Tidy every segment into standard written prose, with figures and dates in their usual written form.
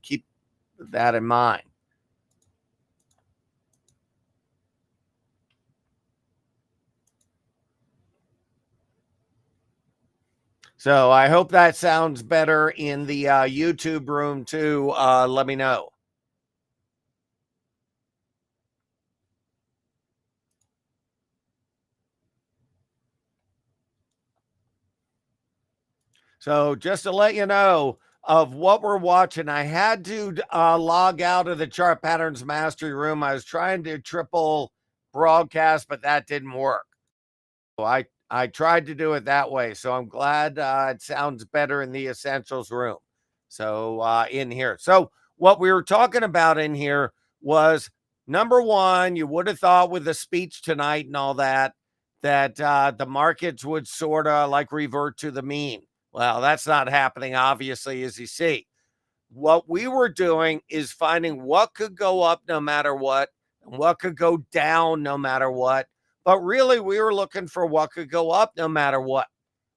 keep that in mind. So I hope that sounds better in the YouTube room too. Let me know. So just to let you know of what we're watching, I had to log out of the chart patterns mastery room. I was trying to triple broadcast, but that didn't work. So I tried to do it that way. So I'm glad it sounds better in the essentials room. So in here. So what we were talking about in here was number one, you would have thought with the speech tonight and all that, that the markets would sort of like revert to the mean. Well, that's not happening, obviously, as you see. What we were doing is finding what could go up no matter what and what could go down no matter what. But really, we were looking for what could go up no matter what.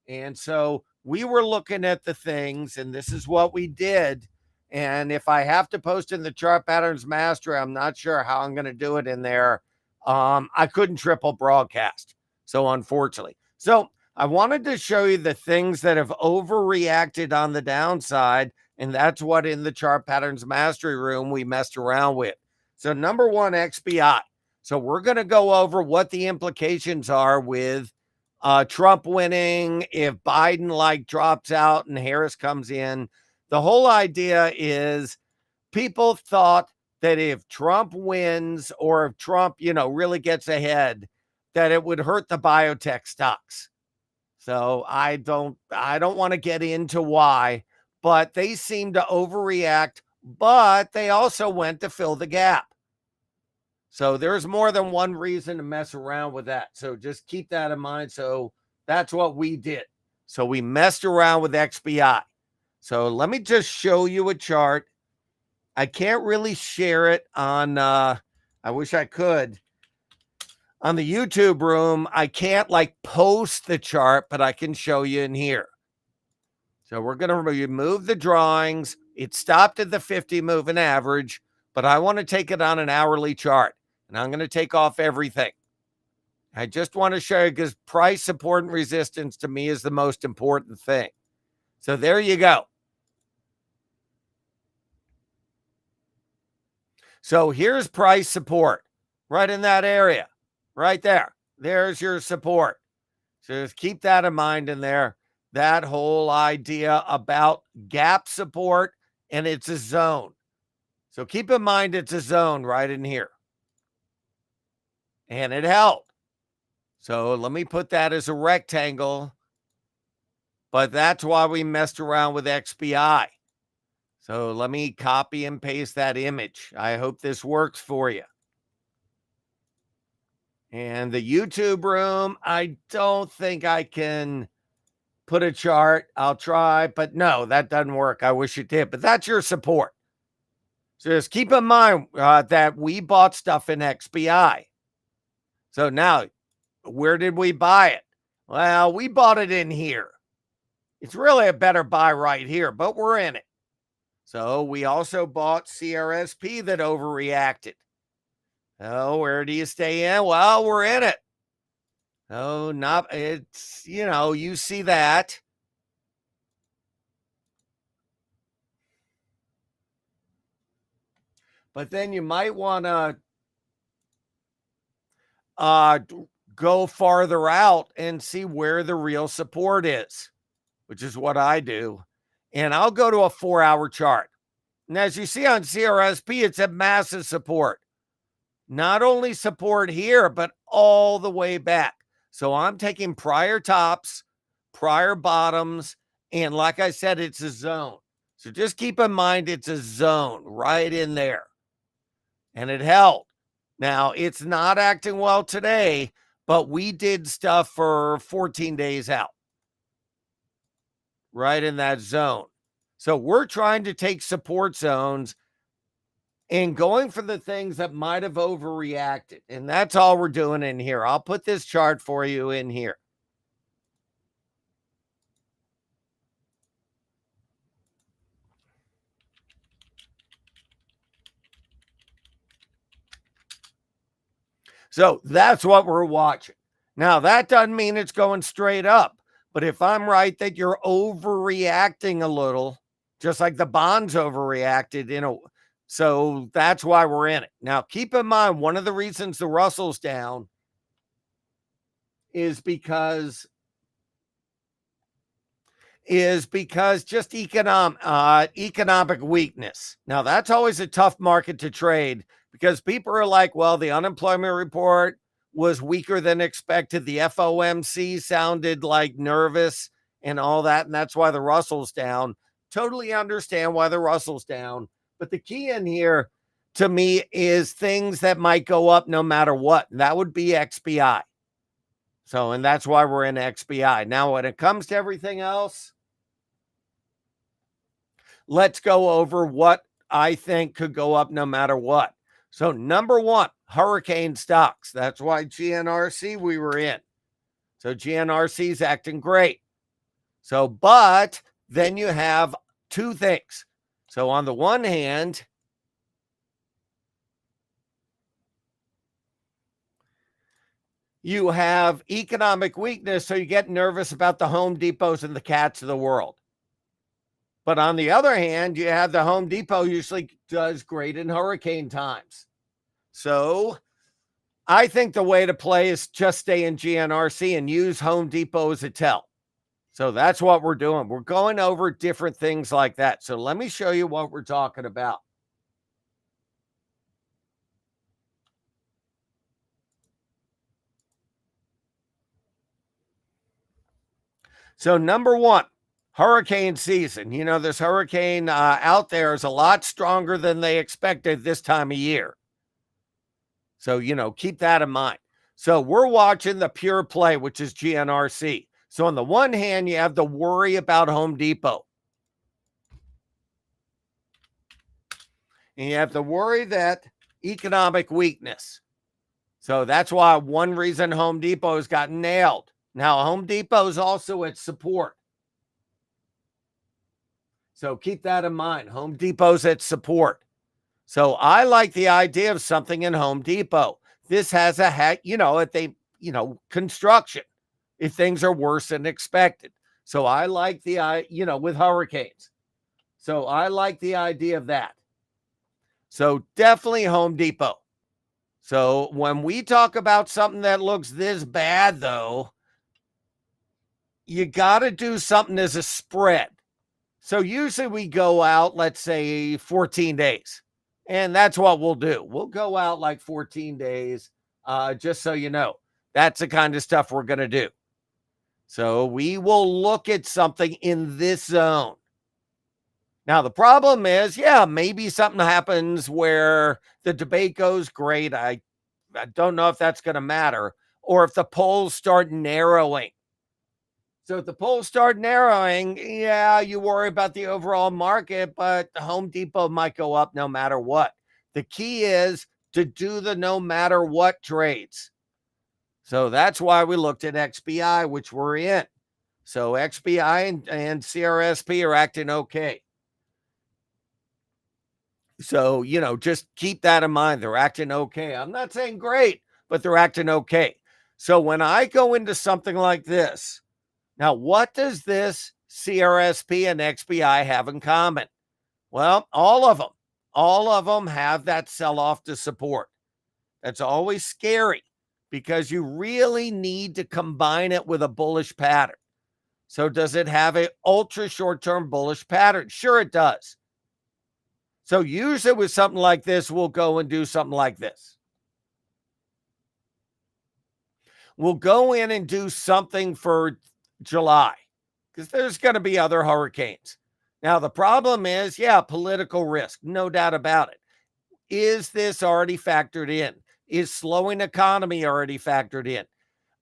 And so we were looking at the things, and this is what we did. And if I have to post in the chart patterns mastery, I'm not sure how I'm going to do it in there. I couldn't triple broadcast. So unfortunately. So I wanted to show you the things that have overreacted on the downside. And that's what in the chart patterns mastery room we messed around with. So number one, XBI. So we're going to go over what the implications are with Trump winning, if Biden like drops out and Harris comes in. The whole idea is people thought that if Trump wins or if Trump, really gets ahead, that it would hurt the biotech stocks. So I don't want to get into why, but they seem to overreact, but they also went to fill the gap. So there's more than one reason to mess around with that. So just keep that in mind. So that's what we did. So we messed around with XBI. So let me just show you a chart. I can't really share it on, I wish I could. On the YouTube room, I can't like post the chart, but I can show you in here. So we're going to remove the drawings. It stopped at the 50 moving average, but I want to take it on an hourly chart. And I'm going to take off everything. I just want to show you because price support and resistance to me is the most important thing. So there you go. So here's price support right in that area, right there. There's your support. So just keep that in mind in there. That whole idea about gap support, and it's a zone. So keep in mind it's a zone right in here. And it held. So let me put that as a rectangle. But that's why we messed around with XBI. So let me copy and paste that image. I hope this works for you. And the YouTube room, I don't think I can put a chart. I'll try, but no, that doesn't work. I wish it did, but that's your support. So just keep in mind that we bought stuff in XBI. So now, where did we buy it? Well, we bought it in here. It's really a better buy right here, but we're in it. So we also bought CRSP that overreacted. Oh, where do you stay in? Well, we're in it. Oh, not, it's, you see that. But then you might want to go farther out and see where the real support is, which is what I do. And I'll go to a 4-hour chart. And as you see on CRSP, it's a massive support. Not only support here, but all the way back. So I'm taking prior tops, prior bottoms, and like I said, it's a zone. So just keep in mind it's a zone right in there. And it held. Now, it's not acting well today, but we did stuff for 14 days out. Right in that zone. So we're trying to take support zones and going for the things that might have overreacted. And that's all we're doing in here. I'll put this chart for you in here. So that's what we're watching. Now, that doesn't mean it's going straight up. But if I'm right that you're overreacting a little, just like the bonds overreacted, so that's why we're in it. Now, keep in mind, one of the reasons the Russell's down is because just economic weakness. Now, that's always a tough market to trade because people are like, well, the unemployment report was weaker than expected. The FOMC sounded like nervous and all that, and that's why the Russell's down. Totally understand why the Russell's down. But the key in here to me is things that might go up no matter what. And that would be XBI. So, and that's why we're in XBI. Now, when it comes to everything else, let's go over what I think could go up no matter what. So, number one, hurricane stocks. That's why GNRC we were in. So, GNRC is acting great. So, but then you have two things. So, on the one hand, you have economic weakness, so you get nervous about the Home Depots and the Cats of the world. But on the other hand, you have the Home Depot usually does great in hurricane times. So I think the way to play is just stay in GNRC and use Home Depot as a tell. So that's what we're doing. We're going over different things like that. So let me show you what we're talking about. So number one, hurricane season. This hurricane out there is a lot stronger than they expected this time of year. So, keep that in mind. So we're watching the pure play, which is GNRC. So on the one hand, you have the worry about Home Depot. And you have the worry that economic weakness. So that's why one reason Home Depot has gotten nailed. Now, Home Depot is also at support. So keep that in mind. Home Depot's at support. So I like the idea of something in Home Depot. This has construction if things are worse than expected. So I like with hurricanes. So I like the idea of that. So definitely Home Depot. So when we talk about something that looks this bad, though, you got to do something as a spread. So usually we go out, let's say 14 days. And that's what we'll do. We'll go out like 14 days, just so you know. That's the kind of stuff we're going to do. So we will look at something in this zone. Now, the problem is, maybe something happens where the debate goes great. I don't know if that's going to matter. Or if the polls start narrowing. So if the polls start narrowing, you worry about the overall market, but the Home Depot might go up no matter what. The key is to do the no matter what trades. So that's why we looked at XBI, which we're in. So XBI and CRSP are acting okay. So, just keep that in mind. They're acting okay. I'm not saying great, but they're acting okay. So when I go into something like this, now, what does this CRSP and XBI have in common? Well, all of them have that sell-off to support. That's always scary because you really need to combine it with a bullish pattern. So does it have an ultra short-term bullish pattern? Sure, it does. So usually with something like this, we'll go and do something like this. We'll go in and do something for July because there's going to be other hurricanes. Now, the problem is, political risk, no doubt about it. Is this already factored in? Is slowing economy already factored in?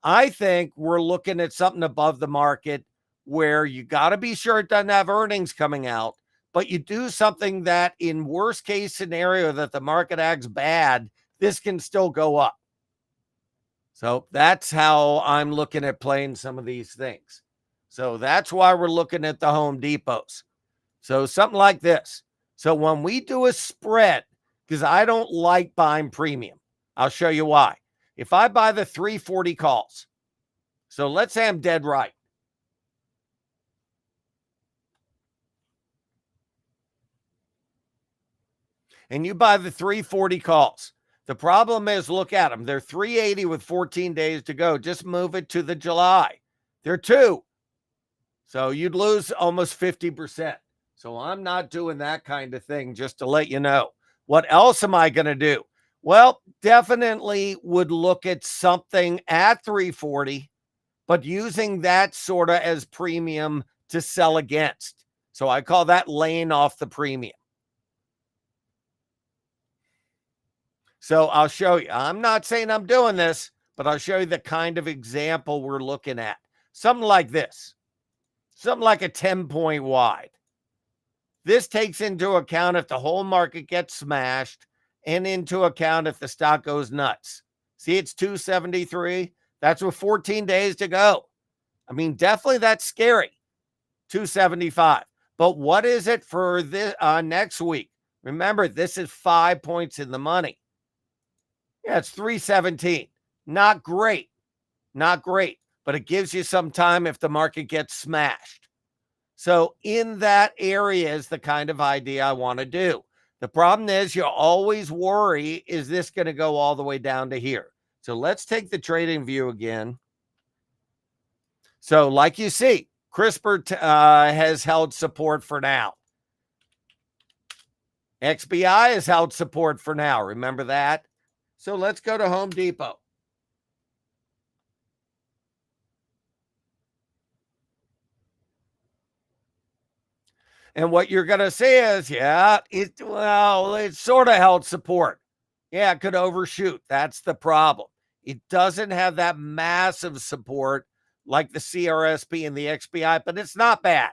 I think we're looking at something above the market where you got to be sure it doesn't have earnings coming out, but you do something that in worst case scenario that the market acts bad, this can still go up. So that's how I'm looking at playing some of these things. So that's why we're looking at the Home Depots. So something like this. So when we do a spread, because I don't like buying premium, I'll show you why. If I buy the 340 calls, so let's say I'm dead right. And you buy the 340 calls. The problem is, look at them. They're 380 with 14 days to go. Just move it to the July. They're 2. So you'd lose almost 50%. So I'm not doing that kind of thing, just to let you know. What else am I going to do? Well, definitely would look at something at 340, but using that sort of as premium to sell against. So I call that laying off the premium. So I'll show you. I'm not saying I'm doing this, but I'll show you the kind of example we're looking at. Something like this. Something like a 10-point wide. This takes into account if the whole market gets smashed and into account if the stock goes nuts. See, it's 273. That's with 14 days to go. I mean, definitely that's scary. 275. But what is it for this next week? Remember, this is 5 points in the money. Yeah, it's 317. Not great. Not great. But it gives you some time if the market gets smashed. So in that area is the kind of idea I want to do. The problem is you always worry, is this going to go all the way down to here? So let's take the trading view again. So like you see, CRISPR has held support for now. XBI has held support for now. Remember that? So let's go to Home Depot. And what you're going to see is, yeah, it sort of held support. Yeah, it could overshoot. That's the problem. It doesn't have that massive support like the CRSP and the XBI, but it's not bad.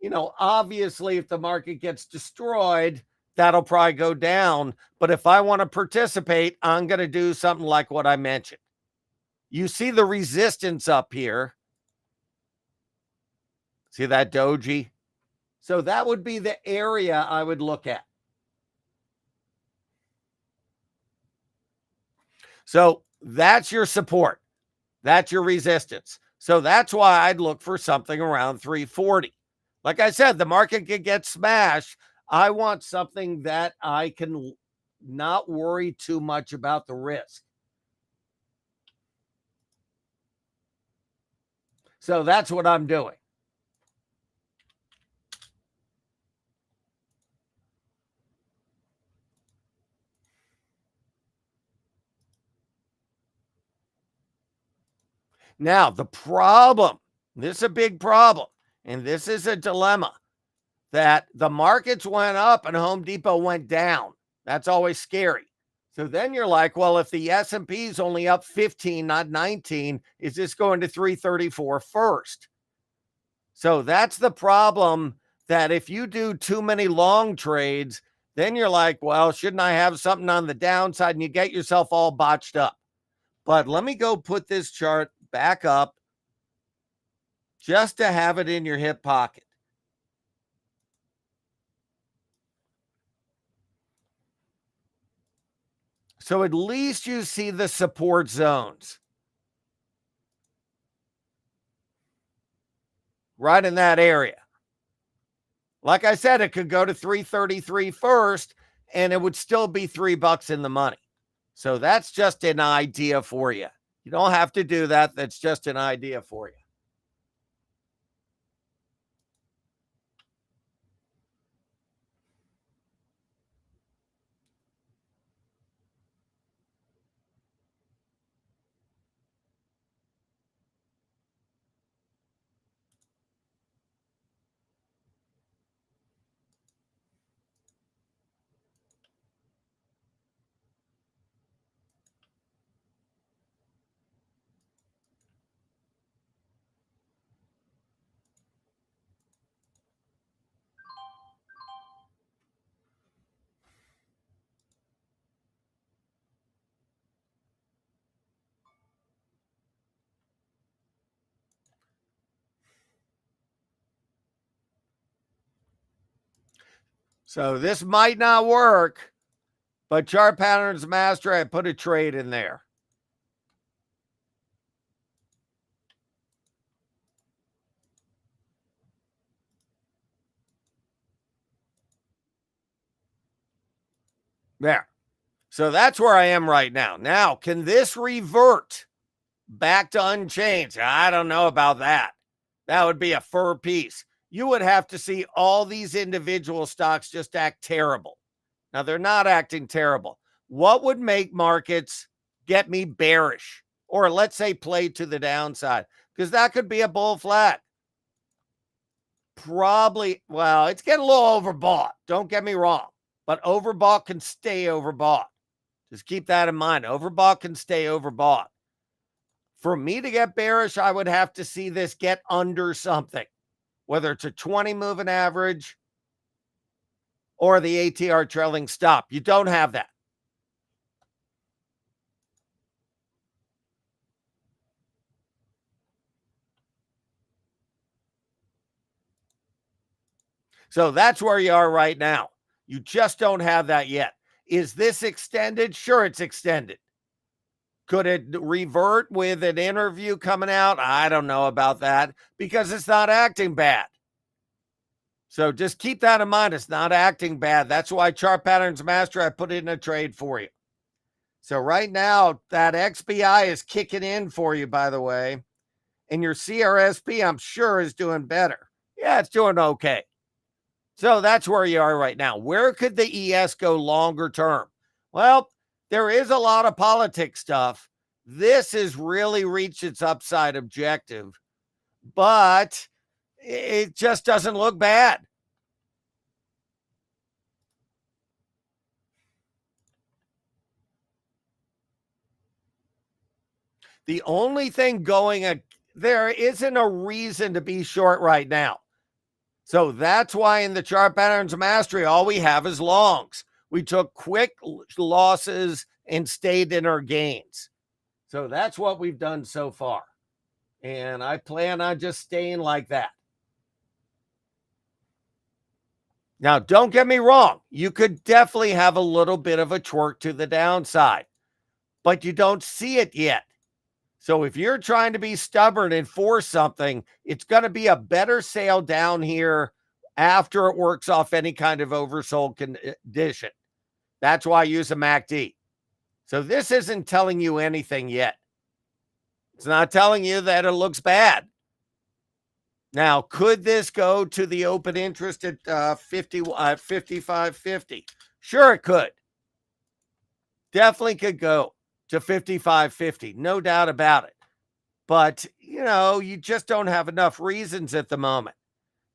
You know, obviously, if the market gets destroyed, that'll probably go down. But if I want to participate, I'm going to do something like what I mentioned. You see the resistance up here. See that doji? So that would be the area I would look at. So that's your support. That's your resistance. So that's why I'd look for something around 340. Like I said, the market could get smashed. I want something that I can not worry too much about the risk. So that's what I'm doing. Now, the problem, this is a big problem, and this is a dilemma, that the markets went up and Home Depot went down. That's always scary. So then you're like, well, if the S&P is only up 15, not 19, is this going to 334 first? So that's the problem, that if you do too many long trades, then you're like, well, shouldn't I have something on the downside? And you get yourself all botched up. But let me go put this chart back up just to have it in your hip pocket. So at least you see the support zones right in that area. Like I said, it could go to 333 first and it would still be $3 in the money. So that's just an idea for you. You don't have to do that. That's just an idea for you. So this might not work, But Chart Patterns Master, I put a trade in there. There. So that's where I am right now. Now, can this revert back to unchanged? I don't know about that. That would be a fur piece. You would have to see all these individual stocks just act terrible. Now, they're not acting terrible. What would make markets get me bearish? Or let's say play to the downside? Because that could be a bull flag. Probably, well, it's getting a little overbought. Don't get me wrong. But overbought can stay overbought. Just keep that in mind. Overbought can stay overbought. For me to get bearish, I would have to see this get under something, whether it's a 20 moving average or the ATR trailing stop. You don't have that. So that's where you are right now. You just don't have that yet. Is this extended? Sure, it's extended. Could it revert with an interview coming out? I don't know about that because it's not acting bad. So just keep that in mind. It's not acting bad. That's why Chart Patterns Master, I put in a trade for you. So right now, that XBI is kicking in for you, by the way. And your CRSP, I'm sure, is doing better. Yeah, it's doing okay. So that's where you are right now. Where could the ES go longer term? Well, there is a lot of politics stuff. This has really reached its upside objective, but it just doesn't look bad. The only thing going, there isn't a reason to be short right now. So that's why in the Chart Patterns Mastery, all we have is longs. We took quick losses and stayed in our gains. So that's what we've done so far. And I plan on just staying like that. Now, don't get me wrong. You could definitely have a little bit of a twerk to the downside, but you don't see it yet. So if you're trying to be stubborn and force something, it's going to be a better sale down here after it works off any kind of oversold condition. That's why I use a MACD. So this isn't telling you anything yet. It's not telling you that it looks bad. Now, could this go to the open interest at 55.50? Sure, it could. Definitely could go to 55.50. No doubt about it. But, you just don't have enough reasons at the moment.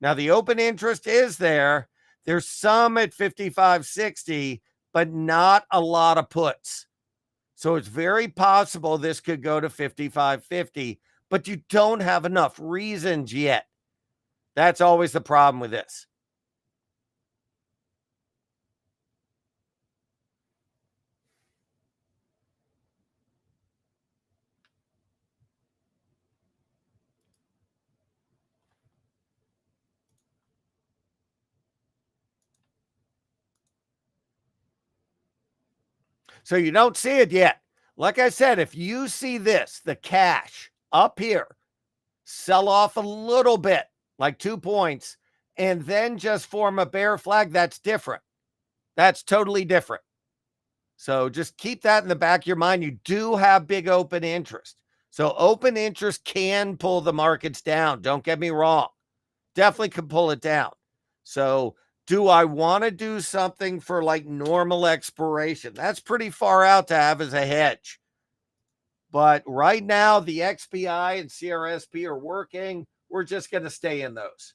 Now, the open interest is there. There's some at 55.60, but not a lot of puts. So it's very possible this could go to 55.50, but you don't have enough reasons yet. That's always the problem with this. So you don't see it yet. Like I said, if you see this, the cash up here, sell off a little bit, like 2 points, and then just form a bear flag, that's different. That's totally different. So just keep that in the back of your mind. You do have big open interest. So open interest can pull the markets down. Don't get me wrong. Definitely can pull it down. So do I want to do something for like normal expiration? That's pretty far out to have as a hedge. But right now, the XBI and CRSP are working. We're just going to stay in those.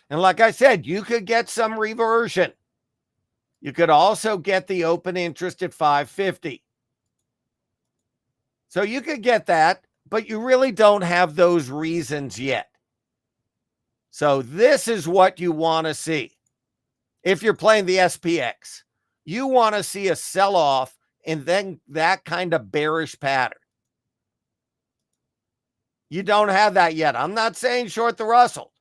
And like I said, you could get some reversion. You could also get the open interest at 550. So you could get that, but you really don't have those reasons yet. So this is what you want to see. If you're playing the SPX, you want to see a sell-off and then that kind of bearish pattern. You don't have that yet. I'm not saying short the Russell,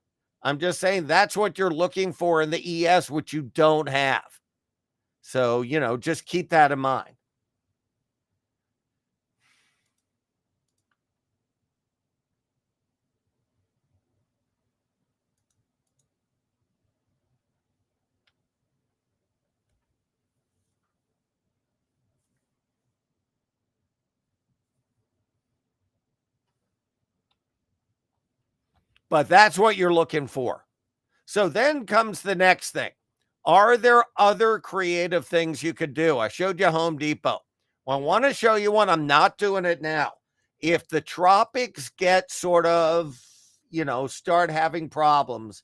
I'm just saying that's what you're looking for in the ES, which you don't have. So, just keep that in mind. But that's what you're looking for. So then comes the next thing. Are there other creative things you could do? I showed you Home Depot. Well, I want to show you one. I'm not doing it now. If the tropics get sort of, start having problems,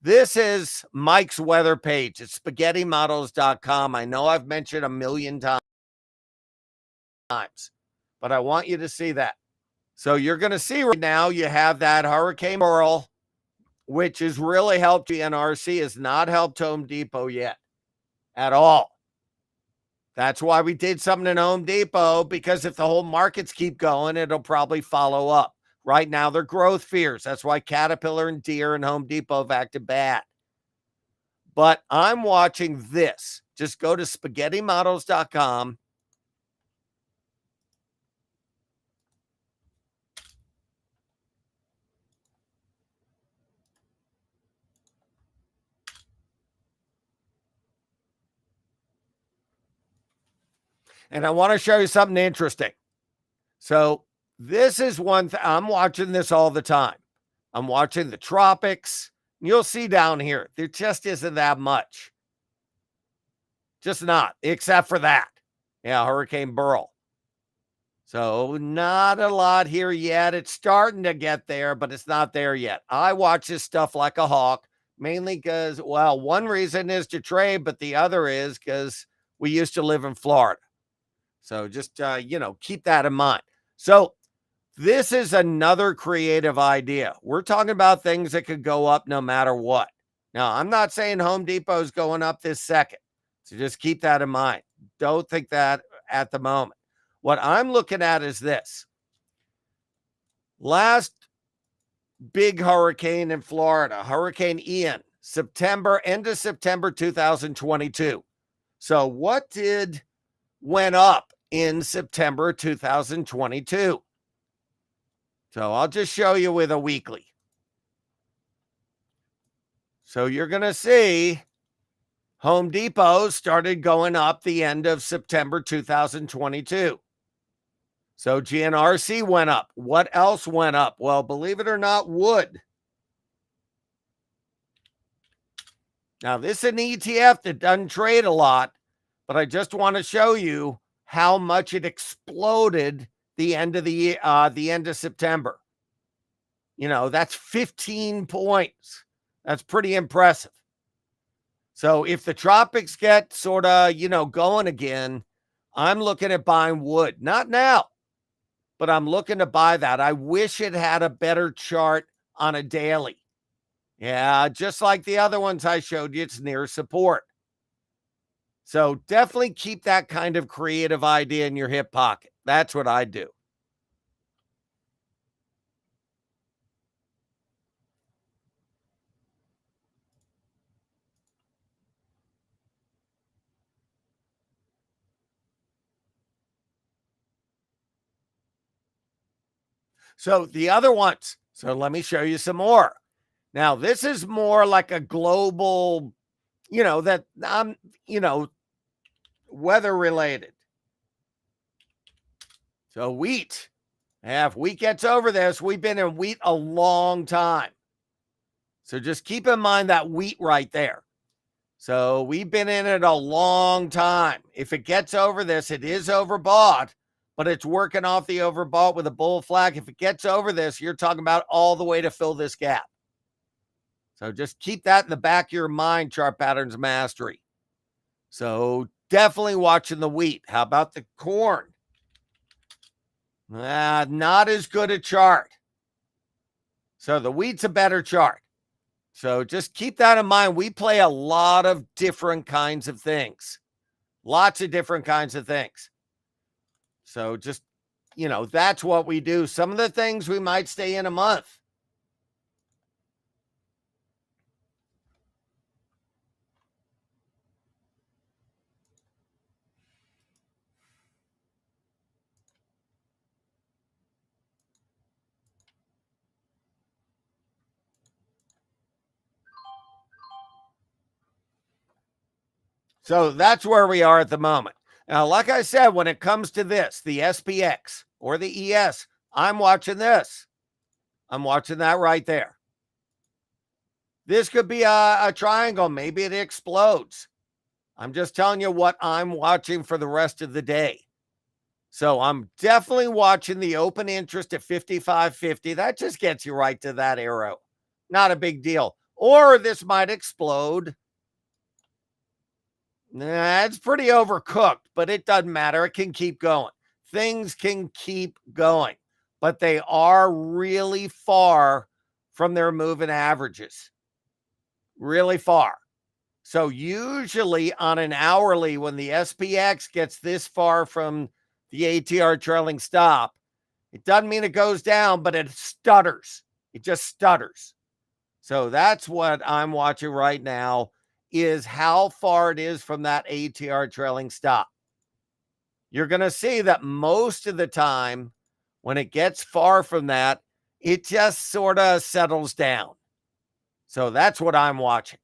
this is Mike's weather page. It's spaghettimodels.com. I know I've mentioned a million times, but I want you to see that. So you're going to see right now you have that Hurricane Beryl, which has really helped GNRC, has not helped Home Depot yet at all. That's why we did something in Home Depot, because if the whole markets keep going, it'll probably follow up. Right now, they're growth fears. That's why Caterpillar and Deere and Home Depot have acted bad. But I'm watching this. Just go to spaghettimodels.com. And I want to show you something interesting. So this is one thing. I'm watching this all the time. I'm watching the tropics. You'll see down here, there just isn't that much. Just not, except for that. Yeah, Hurricane Beryl. So not a lot here yet. It's starting to get there, but it's not there yet. I watch this stuff like a hawk, mainly because, well, one reason is to trade, but the other is because we used to live in Florida. So just, keep that in mind. So this is another creative idea. We're talking about things that could go up no matter what. Now, I'm not saying Home Depot is going up this second. So just keep that in mind. Don't think that at the moment. What I'm looking at is this. Last big hurricane in Florida, Hurricane Ian, end of September 2022. So what went up in September 2022? So I'll just show you with a weekly. So you're going to see Home Depot started going up the end of September 2022. So GNRC went up. What else went up? Well, believe it or not, wood. Now, this is an ETF that doesn't trade a lot, but I just want to show you how much it exploded the end of September. That's 15 points. That's pretty impressive. So if the tropics get sort of, going again, I'm looking at buying wood. Not now, but I'm looking to buy that. I wish it had a better chart on a daily. Yeah, just like the other ones I showed you, it's near support. So definitely keep that kind of creative idea in your hip pocket. That's what I do. So the other ones, so let me show you some more. Now, this is more like a global, that I'm, weather related. So wheat. If wheat gets over this, we've been in wheat a long time. So just keep in mind that wheat right there. So we've been in it a long time. If it gets over this, it is overbought, but it's working off the overbought with a bull flag. If it gets over this, you're talking about all the way to fill this gap. So just keep that in the back of your mind, Chart Patterns Mastery. So definitely watching the wheat. How about the corn? Not as good a chart. So the wheat's a better chart. So just keep that in mind. We play a lot of different kinds of things. Lots of different kinds of things. So just, that's what we do. Some of the things we might stay in a month. So that's where we are at the moment. Now, like I said, when it comes to this, the SPX or the ES, I'm watching this. I'm watching that right there. This could be a triangle. Maybe it explodes. I'm just telling you what I'm watching for the rest of the day. So I'm definitely watching the open interest at 55.50. That just gets you right to that arrow. Not a big deal. Or this might explode. Nah, it's pretty overcooked, but it doesn't matter. It can keep going. Things can keep going, but they are really far from their moving averages. Really far. So usually on an hourly, when the SPX gets this far from the ATR trailing stop, it doesn't mean it goes down, but it stutters. It just stutters. So that's what I'm watching right now, is how far it is from that ATR trailing stop. You're going to see that most of the time when it gets far from that, it just sort of settles down. So that's what I'm watching,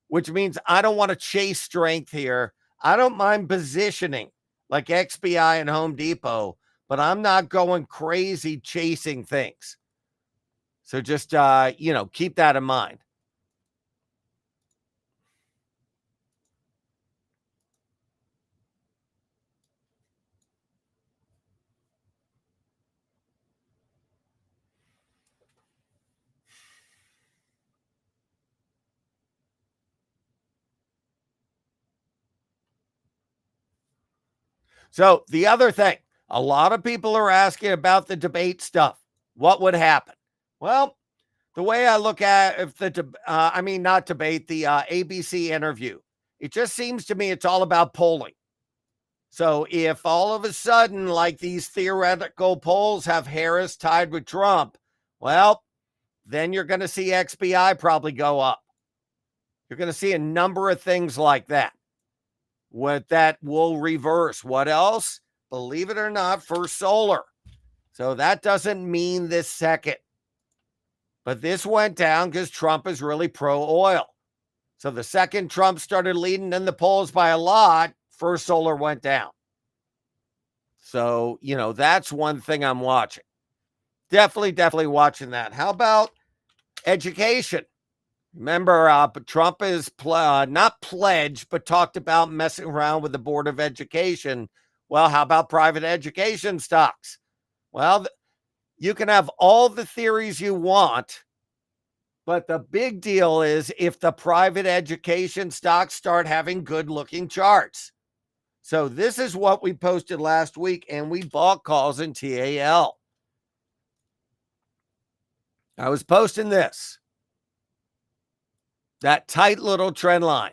which means I don't want to chase strength here. I don't mind positioning like XBI and Home Depot, but I'm not going crazy chasing things. So just, keep that in mind. So the other thing, a lot of people are asking about the debate stuff. What would happen? Well, the way I look at if not debate, the ABC interview, it just seems to me it's all about polling. So if all of a sudden, like these theoretical polls have Harris tied with Trump, well, then you're going to see XBI probably go up. You're going to see a number of things like that. What that will reverse. What else? Believe it or not, First Solar. So that doesn't mean this second. But this went down because Trump is really pro-oil. So the second Trump started leading in the polls by a lot, First Solar went down. So, that's one thing I'm watching. Definitely watching that. How about education? Remember, Trump is not pledged, but talked about messing around with the Board of Education. Well, how about private education stocks? Well, you can have all the theories you want, but the big deal is if the private education stocks start having good-looking charts. So this is what we posted last week, and we bought calls in TAL. I was posting this. That tight little trend line.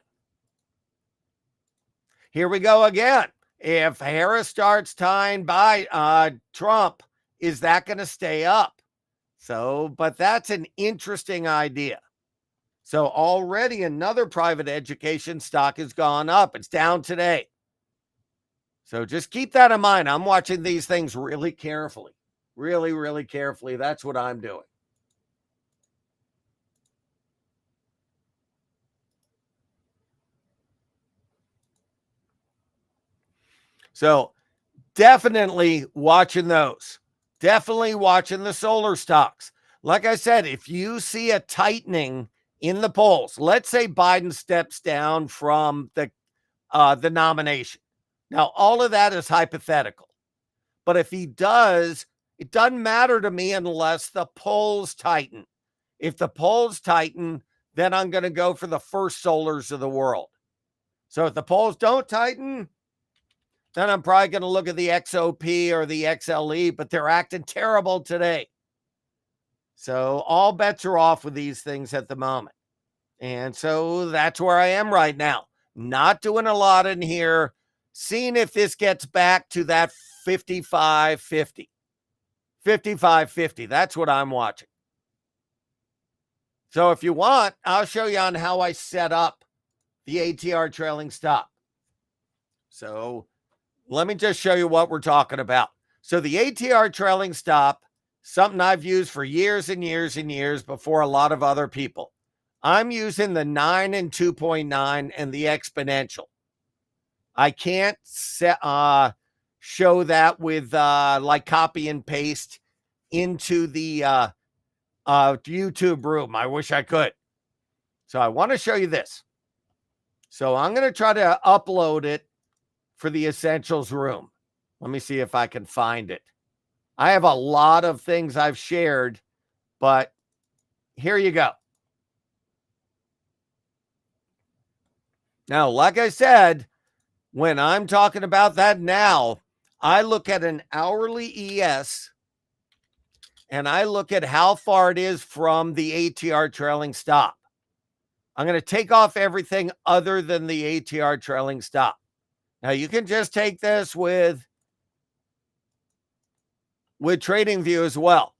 Here we go again. If Harris starts tying by Trump, is that going to stay up? So, but that's an interesting idea. So already another private education stock has gone up. It's down today. So just keep that in mind. I'm watching these things really carefully. Really carefully. That's what I'm doing. So definitely watching those. Definitely watching the solar stocks. Like I said, if you see a tightening in the polls, let's say Biden steps down from the nomination. Now, all of that is hypothetical. But if he does, it doesn't matter to me unless the polls tighten. If the polls tighten, then I'm going to go for the First Solars of the world. So if the polls don't tighten, then I'm probably going to look at the XOP or the XLE, but they're acting terrible today. So all bets are off with these things at the moment. And so that's where I am right now. Not doing a lot in here, seeing if this gets back to that 55.50. 55.50. That's what I'm watching. So if you want, I'll show you on how I set up the ATR trailing stop. So let me just show you what we're talking about. So the ATR trailing stop, something I've used for years and years and years before a lot of other people. I'm using the 9 and 2.9 and the exponential. I can't show that with like copy and paste into the YouTube room. I wish I could. So I want to show you this. So I'm going to try to upload it for the Essentials room. Let me see if I can find it. I have a lot of things I've shared, but here you go. Now, like I said, when I'm talking about that now, I look at an hourly ES and I look at how far it is from the ATR trailing stop. I'm going to take off everything other than the ATR trailing stop. Now, you can just take this with TradingView as well.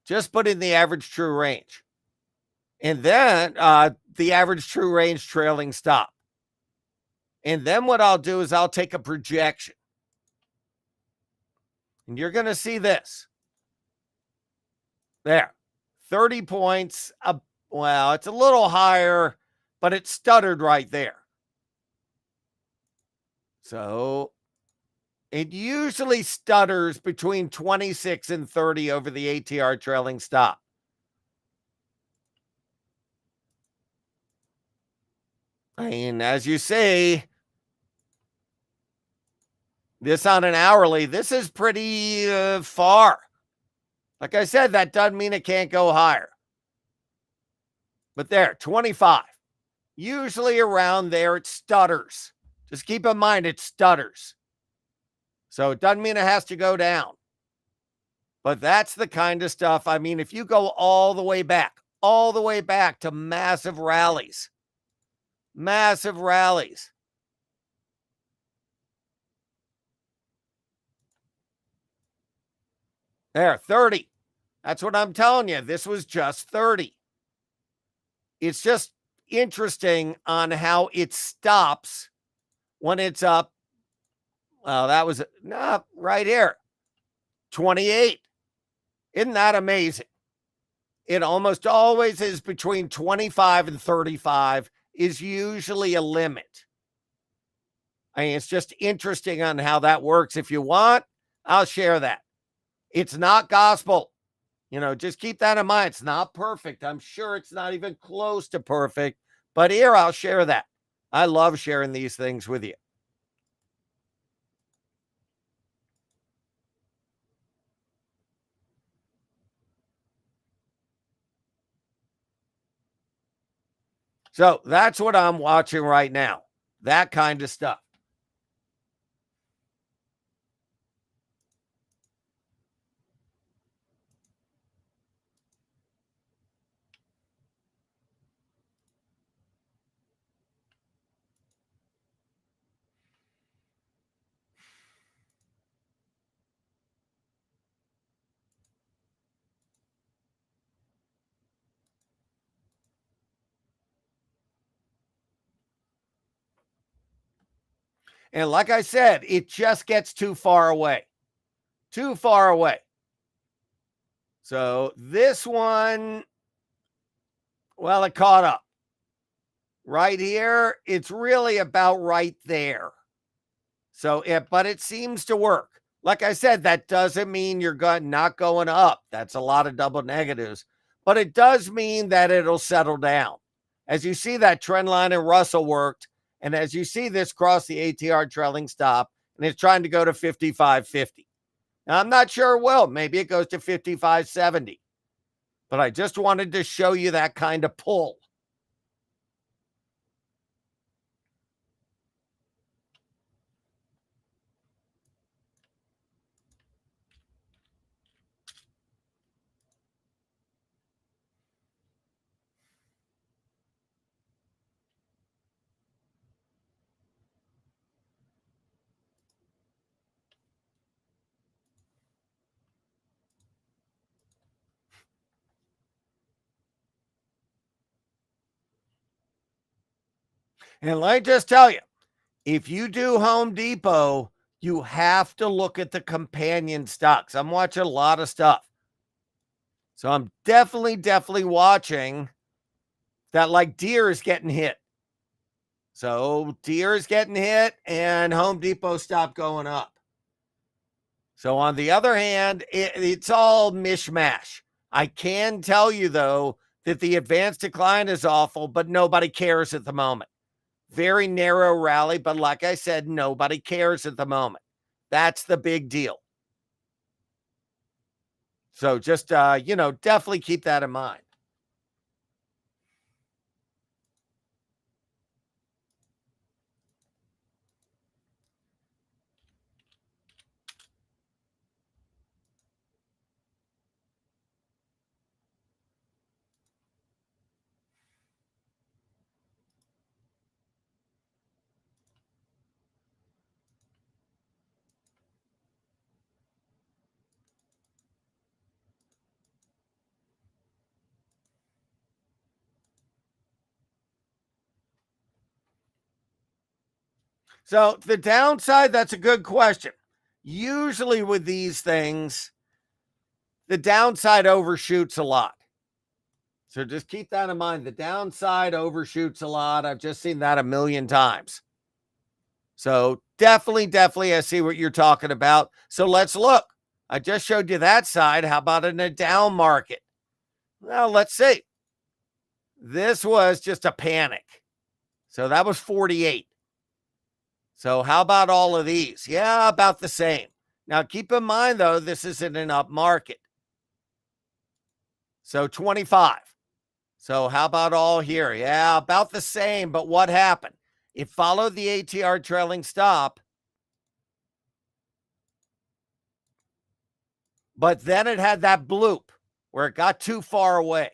Just put in the average true range. And then the average true range trailing stop. And then what I'll do is I'll take a projection. And you're going to see this. There. 30 points. Well, it's a little higher, but it stuttered right there. So it usually stutters between 26 and 30 over the ATR trailing stop. I mean, as you see, this on an hourly, this is pretty far. Like I said, that doesn't mean it can't go higher. But there, 25. Usually around there, it stutters. Just keep in mind, it stutters. So it doesn't mean it has to go down. But that's the kind of stuff, I mean, if you go all the way back to massive rallies. There, 30. That's what I'm telling you. This was just 30. It's just interesting on how it stops when it's up. Well, that was right here. 28. Isn't that amazing? It almost always is between 25 and 35 is usually a limit. I mean, it's just interesting on how that works. If you want, I'll share that. It's not gospel. You know, just keep that in mind. It's not perfect. I'm sure it's not even close to perfect. But here, I'll share that. I love sharing these things with you. So that's what I'm watching right now. That kind of stuff. And like I said, it just gets too far away. Too far away. So this one, well, it caught up. Right here, it's really about right there. So, but it seems to work. Like I said, that doesn't mean you're not going up. That's a lot of double negatives. But it does mean that it'll settle down. As you see, that trend line in Russell worked. And as you see this cross the ATR trailing stop, and it's trying to go to 55.50. Now, I'm not sure it will. Maybe it goes to 55.70. But I just wanted to show you that kind of pull. And let me just tell you, if you do Home Depot, you have to look at the companion stocks. I'm watching a lot of stuff. So I'm definitely watching that like deer is getting hit. So deer is getting hit and Home Depot stopped going up. So on the other hand, it's all mishmash. I can tell you though that the advanced decline is awful, but nobody cares at the moment. Very narrow rally, but like I said, nobody cares at the moment. That's the big deal. So just, definitely keep that in mind. So the downside, that's a good question. Usually with these things, the downside overshoots a lot. So just keep that in mind. The downside overshoots a lot. I've just seen that a million times. So definitely, I see what you're talking about. So let's look. I just showed you that side. How about in a down market? Well, let's see. This was just a panic. So that was 48. So how about all of these? Yeah, about the same. Now keep in mind though, this isn't an up market. So 25. So how about all here? Yeah, about the same. But what happened? It followed the ATR trailing stop, but then it had that bloop where it got too far away.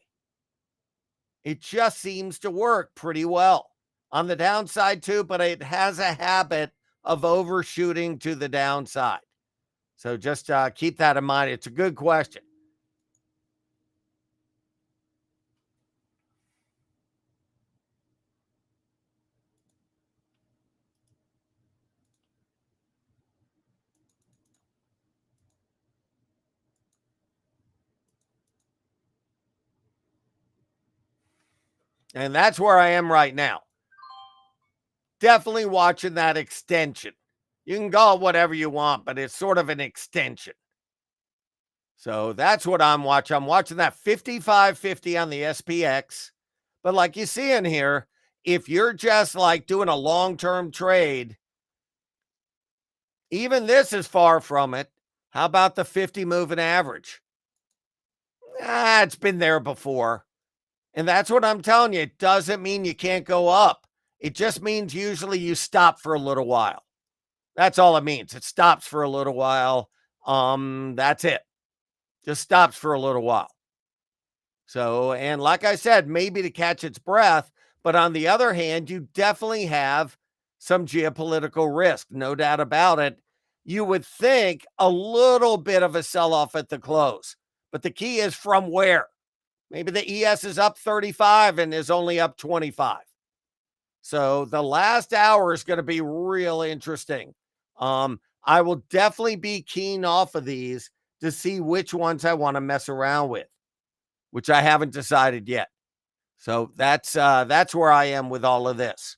It just seems to work pretty well on the downside too, but it has a habit of overshooting to the downside. So just keep that in mind. It's a good question. And that's where I am right now. Definitely watching that extension. You can call it whatever you want, but it's sort of an extension. So that's what I'm watching. I'm watching that 55.50 on the SPX. But like you see in here, if you're just like doing a long-term trade, even this is far from it. How about the 50 moving average? It's been there before. And that's what I'm telling you. It doesn't mean you can't go up. It just means usually you stop for a little while. That's all it means. It stops for a little while. That's it. Just stops for a little while. So, and like I said, maybe to catch its breath, but on the other hand, you definitely have some geopolitical risk, no doubt about it. You would think a little bit of a sell off at the close, but the key is from where? Maybe the ES is up 35 and is only up 25. So the last hour is going to be real interesting. I will definitely be keen off of these to see which ones I want to mess around with, which I haven't decided yet. So that's where I am with all of this.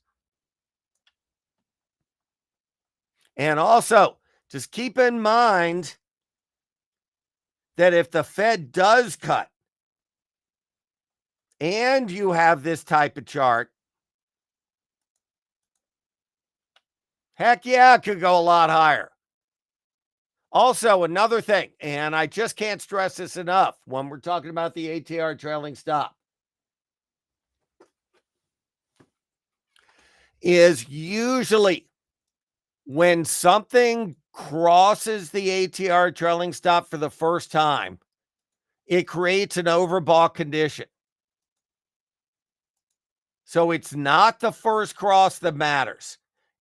And also, just keep in mind that if the Fed does cut and you have this type of chart, heck yeah, it could go a lot higher. Also, another thing, and I just can't stress this enough when we're talking about the ATR trailing stop, is usually when something crosses the ATR trailing stop for the first time, it creates an overbought condition. So it's not the first cross that matters.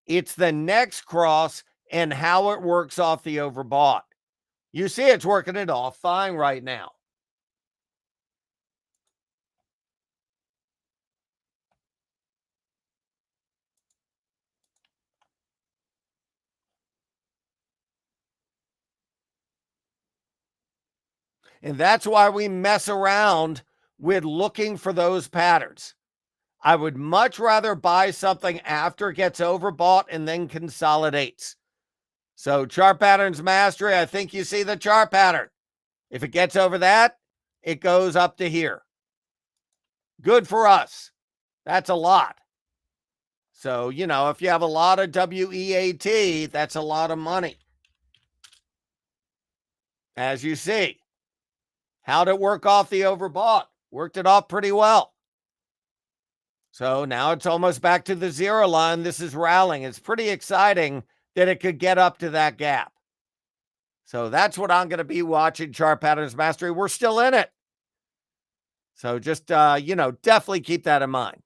It's the next cross and how it works off the overbought. You see, it's working it off fine right now. And that's why we mess around with looking for those patterns. I would much rather buy something after it gets overbought and then consolidates. So chart patterns mastery, I think you see the chart pattern. If it gets over that, it goes up to here. Good for us. That's a lot. So, if you have a lot of WEAT, that's a lot of money. As you see, how'd it work off the overbought? Worked it off pretty well. So now it's almost back to the zero line. This is rallying. It's pretty exciting that it could get up to that gap. So that's what I'm going to be watching, Chart Patterns Mastery. We're still in it. So just, definitely keep that in mind.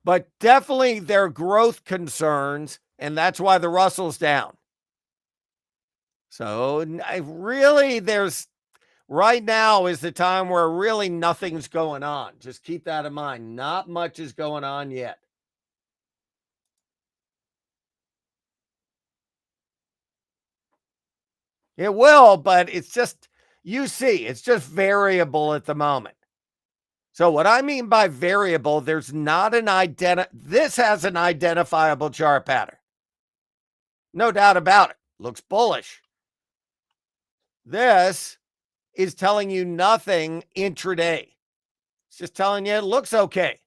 But definitely their growth concerns, and that's why the Russell's down. So right now is the time where really nothing's going on. Just keep that in mind. Not much is going on yet. It will, but it's just, it's just variable at the moment. So what I mean by variable, there's not this has an identifiable chart pattern. No doubt about it. Looks bullish. This is telling you nothing intraday. It's just telling you it looks okay.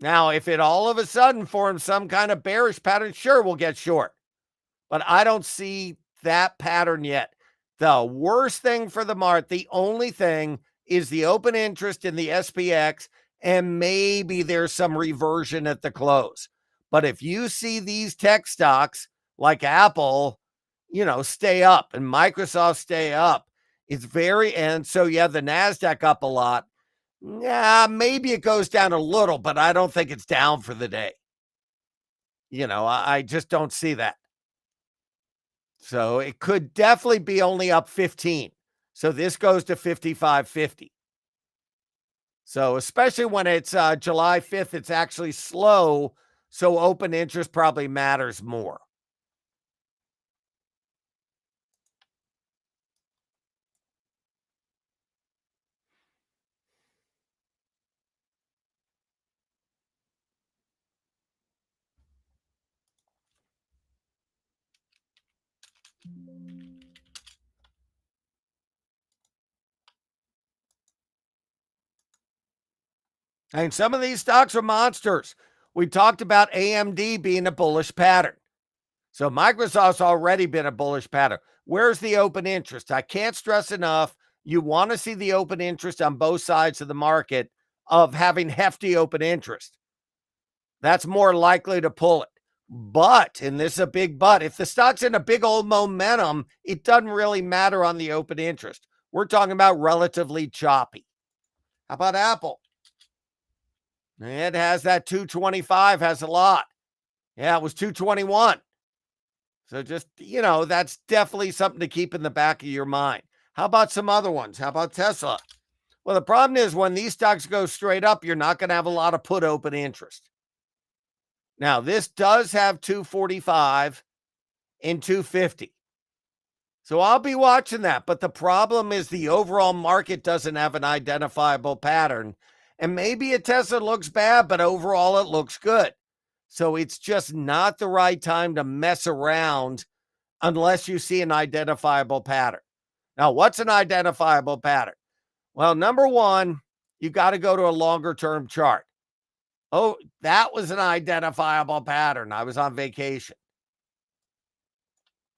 Now, if it all of a sudden forms some kind of bearish pattern, sure, we'll get short. But I don't see that pattern yet. The worst thing for the market, the only thing is the open interest in the SPX, and maybe there's some reversion at the close. But if you see these tech stocks like Apple, stay up, and Microsoft stay up, and so the NASDAQ up a lot. Yeah, maybe it goes down a little, but I don't think it's down for the day. I just don't see that. So it could definitely be only up 15. So this goes to 55.50. So especially when it's July 5th, it's actually slow. So open interest probably matters more. And some of these stocks are monsters. We talked about AMD being a bullish pattern. So Microsoft's already been a bullish pattern. Where's the open interest? I can't stress enough. You want to see the open interest on both sides of the market of having hefty open interest. That's more likely to pull it. But, and this is a big but, if the stock's in a big old momentum, it doesn't really matter on the open interest. We're talking about relatively choppy. How about Apple? It has that 225, has a lot. Yeah, it was 221. So just, that's definitely something to keep in the back of your mind. How about some other ones? How about Tesla? Well, the problem is when these stocks go straight up, you're not going to have a lot of put open interest. Now, this does have 245 and 250. So I'll be watching that. But the problem is the overall market doesn't have an identifiable pattern. And maybe a Tesla looks bad, but overall it looks good. So it's just not the right time to mess around unless you see an identifiable pattern. Now, what's an identifiable pattern? Well, number one, you got to go to a longer term chart. Oh, that was an identifiable pattern. I was on vacation.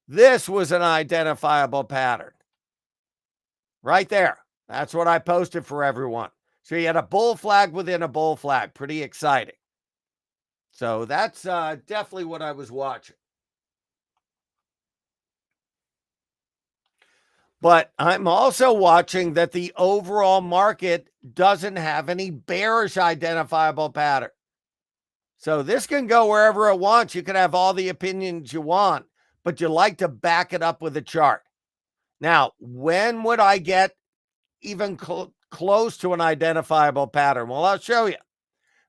This was an identifiable pattern. Right there. That's what I posted for everyone. So you had a bull flag within a bull flag. Pretty exciting. So that's definitely what I was watching. But I'm also watching that the overall market doesn't have any bearish identifiable pattern. So this can go wherever it wants. You can have all the opinions you want, but you like to back it up with a chart. Now, when would I get even close to an identifiable pattern? Well, I'll show you.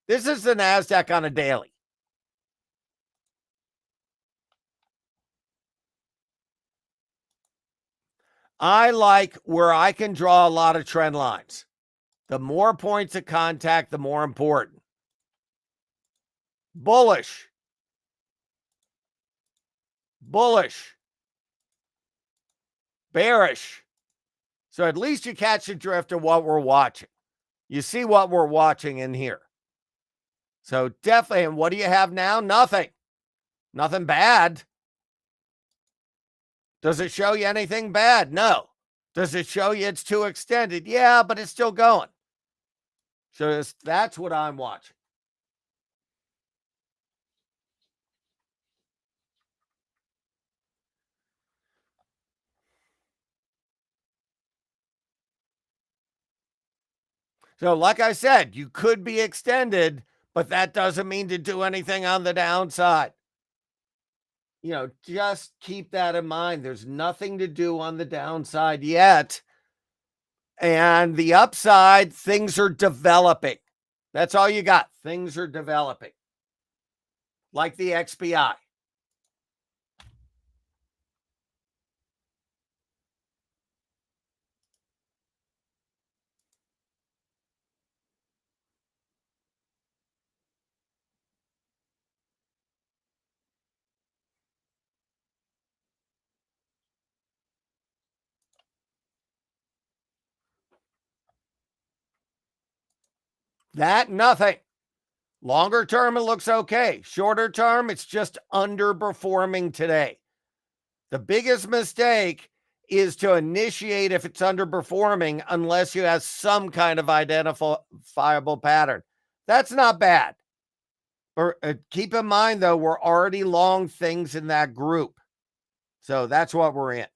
This is the NASDAQ on a daily. I like where I can draw a lot of trend lines. The more points of contact, the more important. Bullish, bullish, bearish. So at least you catch the drift of what we're watching. You see what we're watching in here. So definitely, and what do you have now? Nothing. Nothing bad. Does it show you anything bad? No. Does it show you it's too extended? Yeah, but it's still going. So that's what I'm watching. So like I said, you could be extended, but that doesn't mean to do anything on the downside. Just keep that in mind. There's nothing to do on the downside yet. And the upside, things are developing. That's all you got. Things are developing. Like the XPI. That, nothing. Longer term, it looks okay. Shorter term, it's just underperforming today. The biggest mistake is to initiate if it's underperforming unless you have some kind of identifiable pattern. That's not bad. Keep in mind, though, we're already long things in that group. So that's what we're in.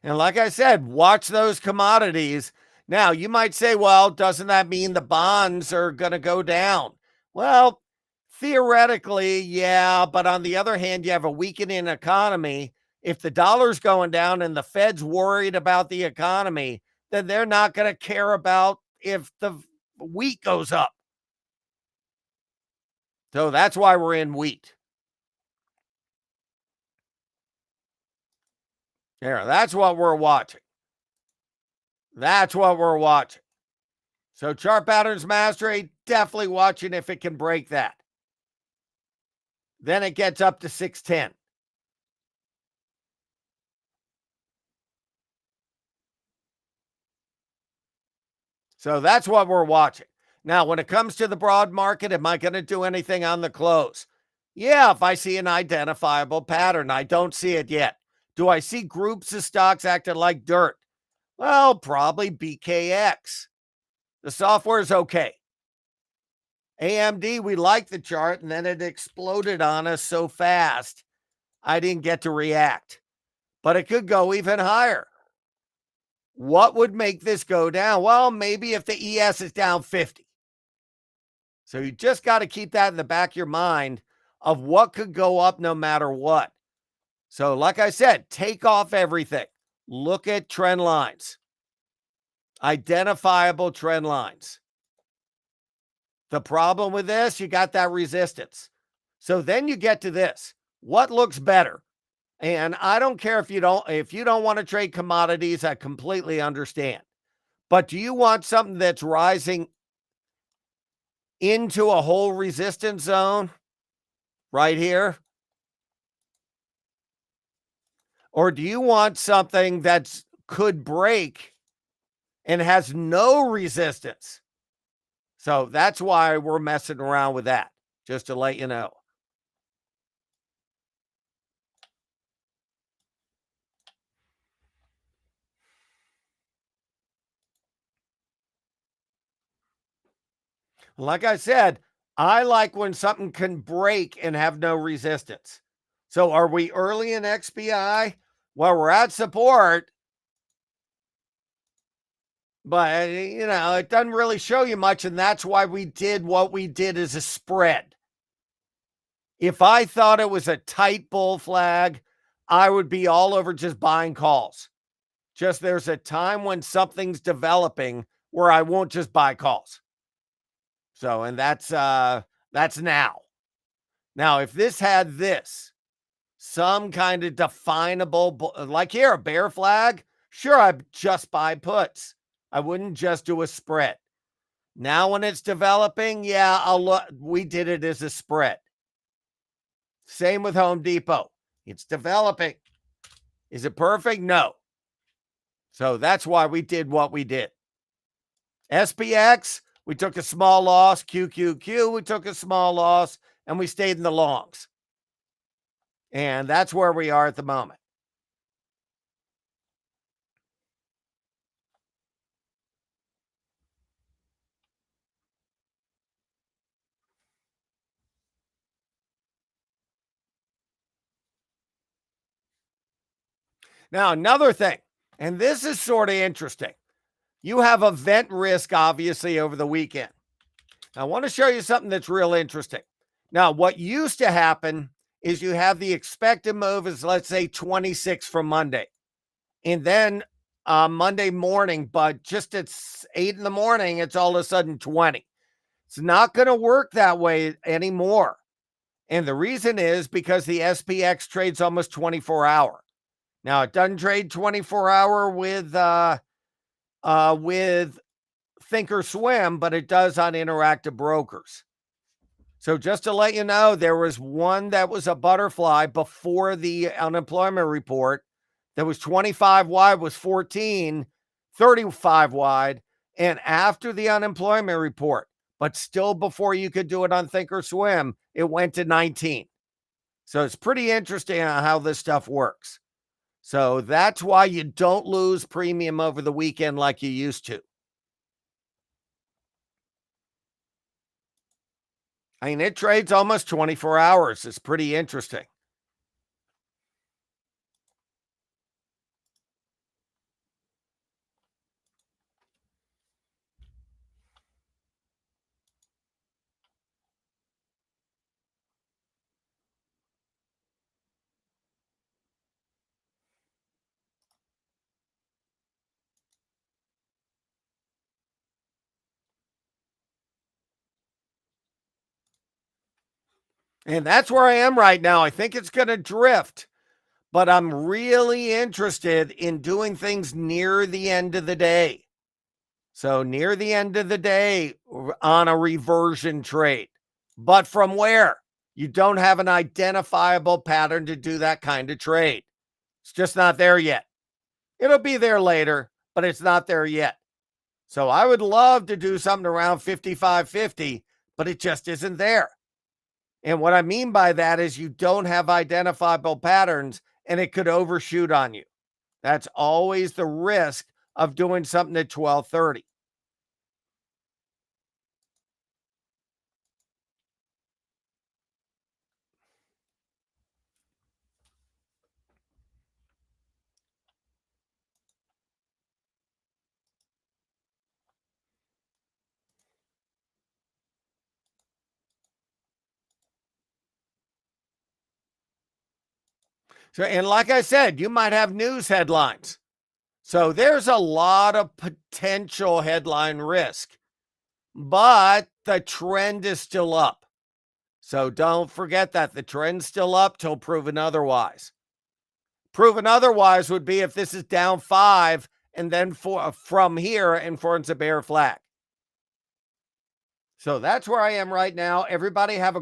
And like I said, watch those commodities. Now, you might say, well, doesn't that mean the bonds are going to go down? Well, theoretically, yeah. But on the other hand, you have a weakening economy. If the dollar's going down and the Fed's worried about the economy, then they're not going to care about if the wheat goes up. So that's why we're in wheat. There, that's what we're watching. That's what we're watching. So chart patterns mastery, definitely watching if it can break that. Then it gets up to 610. So that's what we're watching. Now, when it comes to the broad market, am I going to do anything on the close? Yeah, if I see an identifiable pattern. I don't see it yet. Do I see groups of stocks acting like dirt? Well, probably BKX. The software is okay. AMD, we like the chart, and then it exploded on us so fast, I didn't get to react. But it could go even higher. What would make this go down? Well, maybe if the ES is down 50. So you just got to keep that in the back of your mind of what could go up no matter what. So like I said, take off everything. Look at trend lines. Identifiable trend lines. The problem with this, you got that resistance. So then you get to this. What looks better? And I don't care if you don't want to trade commodities, I completely understand. But do you want something that's rising into a whole resistance zone right here? Or do you want something that could break and has no resistance? So that's why we're messing around with that, just to let you know. Like I said, I like when something can break and have no resistance. So are we early in XBI? Well, we're at support. But, it doesn't really show you much, and that's why we did what we did as a spread. If I thought it was a tight bull flag, I would be all over just buying calls. Just there's a time when something's developing where I won't just buy calls. So, and that's now. Now, if this had some kind of definable, like here, a bear flag, sure, I'd just buy puts. I wouldn't just do a spread. Now, when it's developing, yeah, I'll look. We did it as a spread. Same with Home Depot. It's developing. Is it perfect? No. So that's why we did what we did. SPX, we took a small loss. QQQ, we took a small loss, and we stayed in the longs. And that's where we are at the moment. Now, another thing, and this is sort of interesting. You have event risk, obviously, over the weekend. I want to show you something that's real interesting. Now, what used to happen is you have the expected move is, let's say, 26 from Monday. And then Monday morning, but just at 8 in the morning, it's all of a sudden 20. It's not going to work that way anymore. And the reason is because the SPX trades almost 24-hour. Now, it doesn't trade 24-hour with Thinkorswim, but it does on Interactive Brokers. So just to let you know, there was one that was a butterfly before the unemployment report that was 25 wide, was 14, 35 wide, and after the unemployment report, but still before you could do it on Thinkorswim, it went to 19. So it's pretty interesting how this stuff works. So that's why you don't lose premium over the weekend like you used to. I mean, it trades almost 24 hours. It's pretty interesting. And that's where I am right now. I think it's going to drift, but I'm really interested in doing things near the end of the day. So near the end of the day on a reversion trade. But from where? You don't have an identifiable pattern to do that kind of trade. It's just not there yet. It'll be there later, but it's not there yet. So I would love to do something around 55.50, but it just isn't there. And what I mean by that is you don't have identifiable patterns and it could overshoot on you. That's always the risk of doing something at 12:30. So, and like I said, you might have news headlines. So there's a lot of potential headline risk, but the trend is still up. So don't forget that the trend's still up till proven otherwise. Proven otherwise would be if this is down 5 and then from here and forms a bear flag. So that's where I am right now. Everybody have a